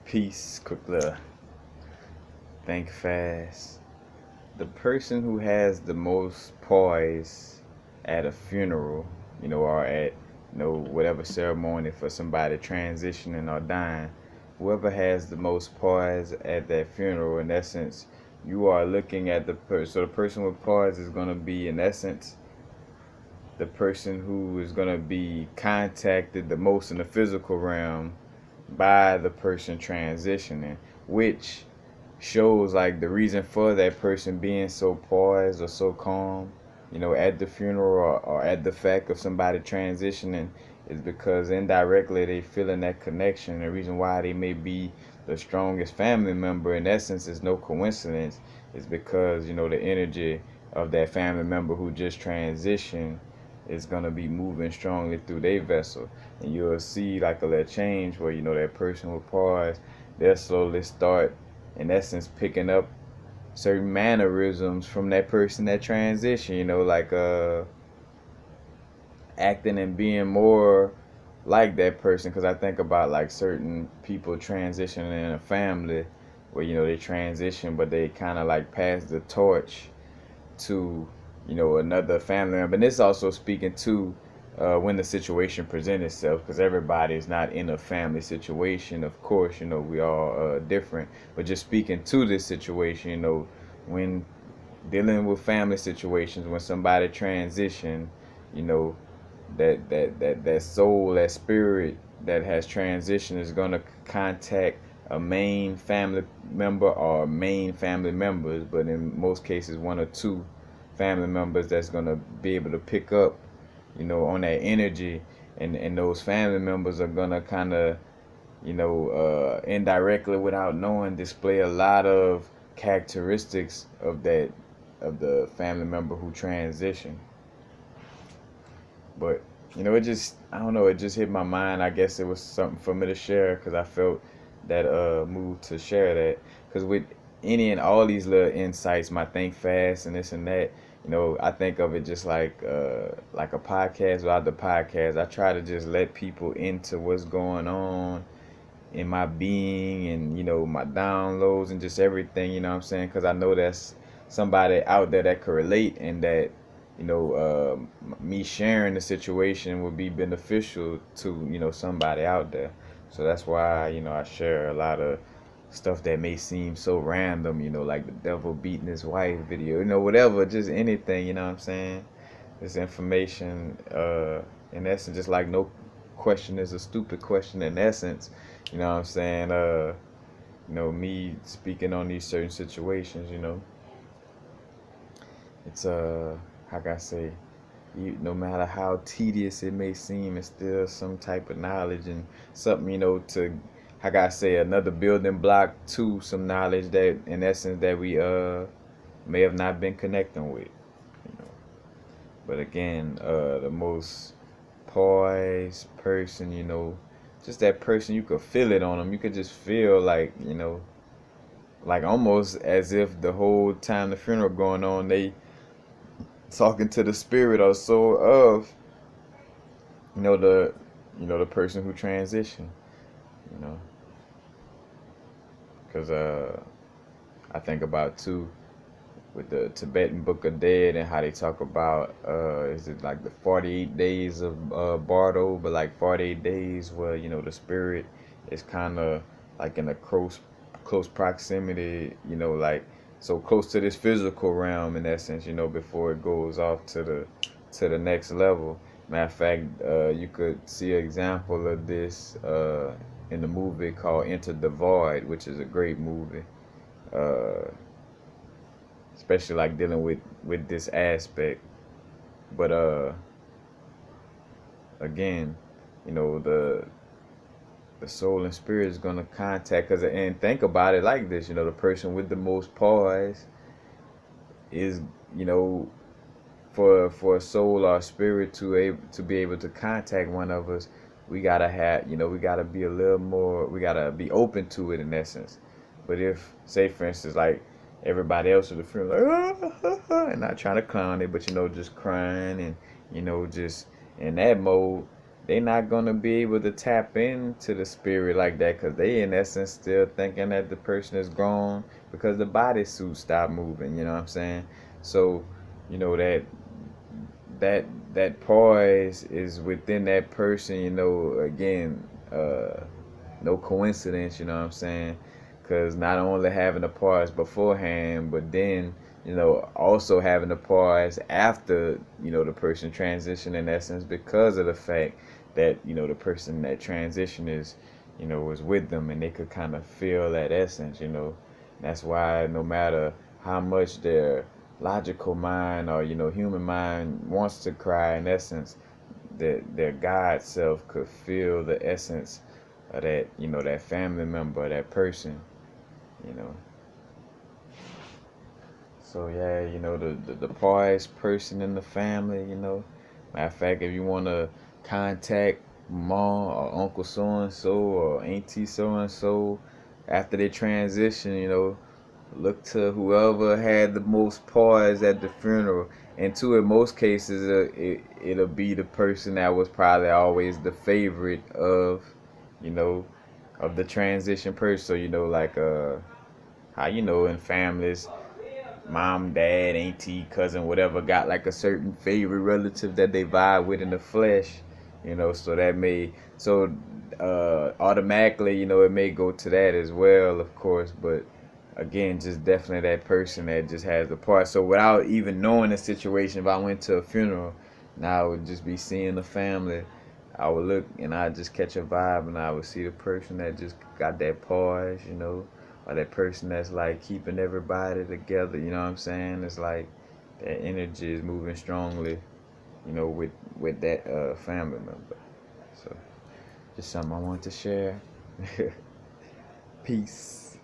Peace, quick little think fast. The person who has the most poise at a funeral, or at whatever ceremony for somebody transitioning or dying, whoever has the most poise at that funeral, in essence, you are looking at the person. So the person with poise is going to be, in essence, the person who is going to be contacted the most in the physical realm by the person transitioning, which shows like the reason for that person being so poised or so calm, at the funeral, or at the fact of somebody transitioning, is because indirectly they feeling that connection. The reason why they may be the strongest family member, in essence, is no coincidence. Is because the energy of that family member who just transitioned is gonna be moving strongly through their vessel, and you'll see like a little change where that person will pause. They'll slowly start, in essence, picking up certain mannerisms from that person that transition. Like acting and being more like that person. Because I think about like certain people transitioning in a family where they transition, but they kind of like pass the torch to another family member. And this also speaking to when the situation presents itself, because everybody is not in a family situation. Of course, we all different, but just speaking to this situation, when dealing with family situations, when somebody transition, you know that soul, that spirit that has transitioned is going to contact a main family member or main family members, but in most cases one or two family members that's going to be able to pick up on that energy, and those family members are going to kind of indirectly, without knowing, display a lot of characteristics of the family member who transitioned. But it just, I don't know, it just hit my mind. I guess it was something for me to share because I felt that move to share that. Because with any and all these little insights, my think fast and this and that, I think of it just like a podcast without the podcast. I try to just let people into what's going on in my being, and my downloads and just everything, what I'm saying, because I know that's somebody out there that could relate, and that me sharing the situation would be beneficial to somebody out there. So that's why I share a lot of stuff that may seem so random, like the devil beating his wife video, whatever, just anything, what I'm saying. This information, in essence, just like no question is a stupid question in essence, what I'm saying. Me speaking on these certain situations, it's how can I say, no matter how tedious it may seem, it's still some type of knowledge and something, to, how can I say, another building block to some knowledge that, in essence, that we may have not been connecting with, you know. But again, the most poised person, just that person, you could feel it on them. You could just feel like, like almost as if the whole time the funeral going on, they talking to the spirit or soul of the the person who transitioned, you know because I think about too with the Tibetan Book of Dead, and how they talk about is it like the 48 days of Bardo, but like 48 days where the spirit is kind of like in a close proximity, like so close to this physical realm, in essence, before it goes off to the next level. Matter of fact, you could see an example of this in the movie called Enter the Void, which is a great movie. Uh, Especially like dealing with this aspect. But again, the soul and spirit is gonna contact us, and think about it like this. The person with the most poise is, for a soul or spirit to be able to contact one of us, we gotta have, we gotta be a little more, we gotta be open to it, in essence. But if, say for instance, like everybody else in the film, like and not trying to clown it, but just crying, and just in that mode, they not gonna be able to tap into the spirit like that, because they in essence still thinking that the person is gone because the bodysuit stopped moving. You know what I'm saying? So, you know that that poise is within that person. You know, again, no coincidence. You know what I'm saying? Because not only having the pause beforehand, but then, you know, also having the pause after, you know, the person transition in essence, because of the fact that, you know, the person that transition is, you know, was with them, and they could kind of feel that essence. You know, that's why no matter how much their logical mind or, you know, human mind wants to cry, in essence, that their God self could feel the essence of that, you know, that family member, that person, you know. So yeah, you know, the poorest person in the family, you know. Matter of fact, if you want to contact mom or uncle so and so or auntie so and so after they transition, you know, look to whoever had the most pause at the funeral. And two, in most cases, it'll be the person that was probably always the favorite of, you know, of the transition person. So, you know, like how, you know, in families, mom, dad, auntie, cousin, whatever, got like a certain favorite relative that they vibe with in the flesh, you know, so that may, so automatically, you know, it may go to that as well, of course, but again, just definitely that person that just has the part. So without even knowing the situation, if I went to a funeral, now I would just be seeing the family. I would look and I just catch a vibe, and I would see the person that just got that pause, you know, or that person that's like keeping everybody together. You know what I'm saying? It's like that energy is moving strongly, you know, with that family member. So just something I want to share. Peace.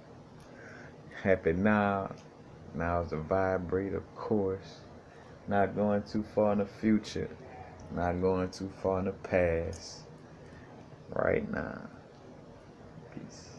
Happy now. Now is a vibrate, of course. Not going too far in the future. Not going too far in the past. Right now. Peace.